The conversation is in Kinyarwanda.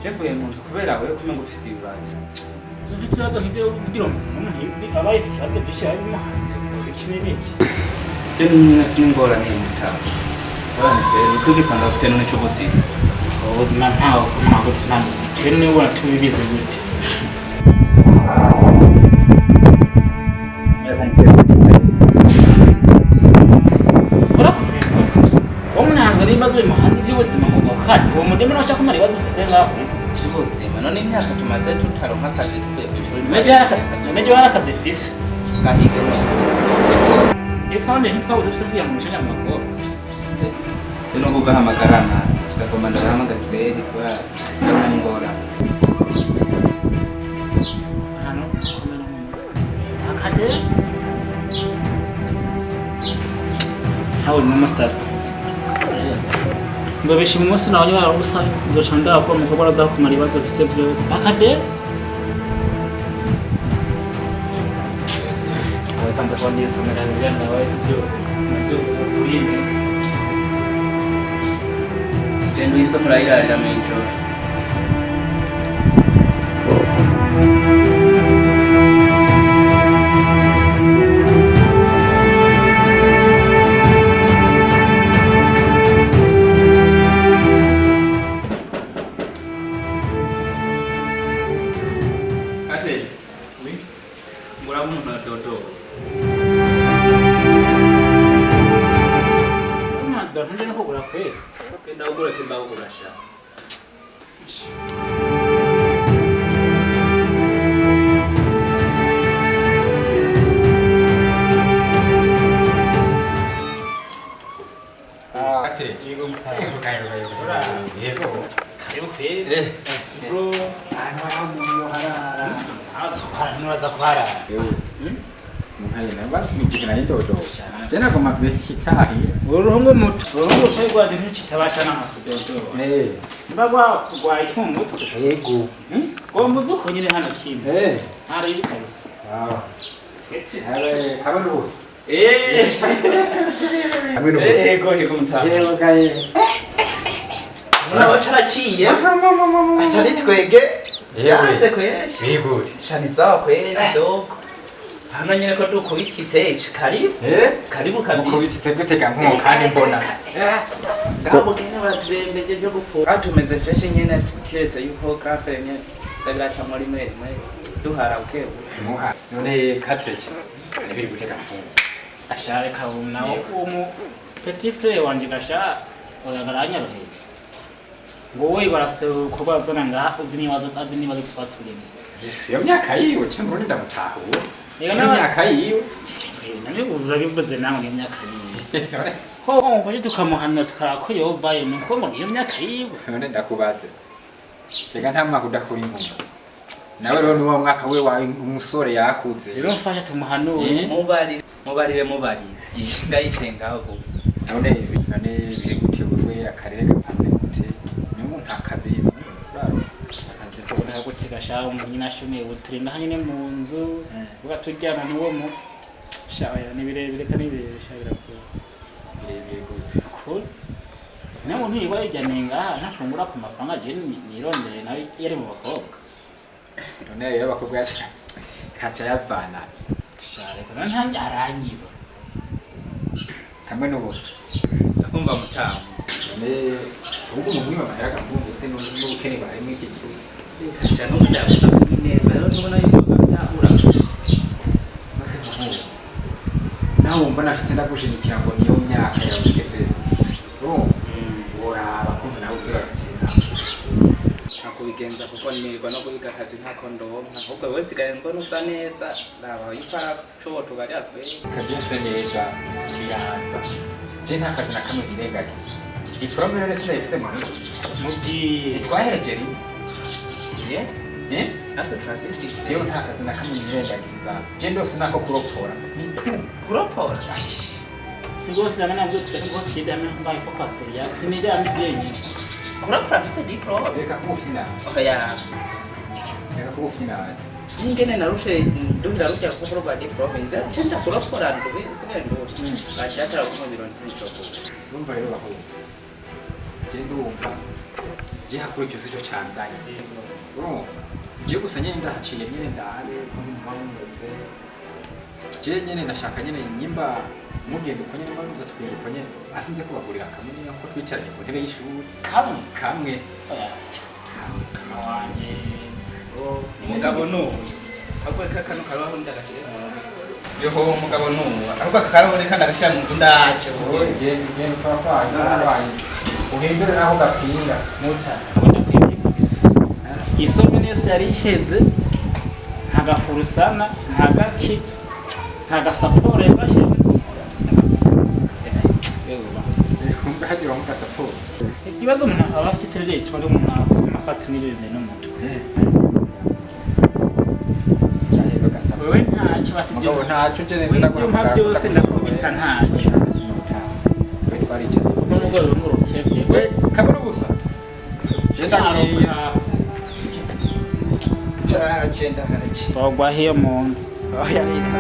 Jevuye mu nzu kubera wewe kumenya ufise ibibazo. Ufite ibibazo nk'ibyo kugira umuntu aba yifite ibibazo byinshi harimo hanze ikindi n'iki. Je nyine singorane mutaho. Bana rero tugipanga kuteno nico buzima. Ubuzima ntawo ntabwo tunani. Kene ubona tubibize gute. Ibibazo bimuhanze by'ubuzima mu gukana uwo mudemo naca kumara ibibazo ufise ngaho kwisi ubuzima none imyaka tumaze tutaronka akazi tuvuye ku ishuri meje warakazi fise kahige no iyo twabonye ntitwabuze twasigira mu mushanya mu makoro no kugahamagarana tugakomanda gahamagara tweri kwa ngora hano komera mu akade hawo n'umusaza nzobishima umunsi nawe nywa ubusa nzoca ndakora umukobwa arazakumara ibibazo bise byose akade abakanza kwa ndisomera bigenda nawe ibyo nabyo uzokuriye genda uyisomera irarira mu ijoro Jana kama behitahi uruhungu mutu uruhungu cyangwa ntikitabasha n'amakudodo mbagwa kwa itungo yego ngo muzuko nyine hano kimwe hari ibikabisa habe rwose yego mutaha yego gaye nawe caraciye acha nitwege yase kwese yego shani sawa kwese dogo hano nyine ko dukubititse karibu karibu kabisa mukubititse gutega nko kandi mbona zabo kene bazembeje byo gupfuka atumeze fresh nyene kiretse yuko cafe nyene zagacha muri mwe duhara ukewe muha none katreke nibiri gutega nko ashare kabuna umu petit frère wanje gasha oyagaranya rohe ngo we barase ko bazana nga uzinibazo tubaturemo iyo myaka yiwe cyangwa urinda mutahuwe iyo myaka yiwe nani urabivuze namwe imyaka yiwe ho mfashe tukamuhana tukarako yovaye nuko ngo iyo myaka yiwe none ndakubaze reka nta mwaka udakura inkumi nawe rero nuwo mwaka we wa umusore yakuze rero mfashe tumuhanure mubarire ishinga yicengaho gusa none biri gute we akarere gapanze gute nyuma ntakazi akazi ko gute gashaho umunyina shumye uturina hanyine mu nzu ugatujyana niwo mu shawaya nibirebire kandi birebeshabira ko birebire cool namo ntiwa yajyanenga ntafungura ku mafaranga je nirondere nawe yari mu bakobwa none yo bakobwa yacha kacha yavana share kana ntanje aranyiba kamwe n'ubusa ndakumva mutamu none ubu muri mabaraga mbundetse n'ubukene bari muri iki gihe kasha no ndabusa neza rero tubona yuko byahura naho umva nafite ndagushigikira ngo niyo myaka yabigeze uraba ko nawe uzurakiza nakubigenza kuko nimirwa no guhiga akazi ntako ndonka ahubwo wewe sigaye mbona usa neza raba yuko aracoboto bari akwe kajense neza yaza je nta kazi na kamwe ngirengagiza diplome rero sinayifise mugi twaherejeri natwe transifise yo nta kazi na kamwe ngirengagiza je ndose nako kuropora sigose na nabyo tukako kidame mbaye focus ya sinija mbyenyi kuropora bise diplome reka kufina reka kufina ingene narushe nduhira rujya kuropora diplome nza chenja kuropora ndubi sinendo bajatara kumubiro nticyo urumva rero baho je ndumva je hakuri cyo sico canzanye je gusa nyene ndahaciye nyene ndare ko mpamutse je nyene ndashaka nyene nyimba mugende uko nyene mbaruza twere uko nyene asinze kubagurira kamwe niyo ko twicaranye ku ntebe y'ishuri kamwe kama wanje umugabo n'ubu ahubwo kano karabaho ndagashire yoho umugabo n'ubu ahubwo karabaho kandi agashira mu nzu ndaje je twafanye uhindure naho gapinga muta ndapimye kabisa isombe nese yari iheze ntagafurusana ntagaki ntagasaporo yabashe ikibazo umuntu aba afise rero gituma ari umuntu afata n'ibintu n'umutu wewe ntacyo basibye ntacyo je nda byose ndakubita ntacyo n'umugore w'umurutevye we kabura gusa je ndakiye agenda zogwa hiyo mu nzu aho yarika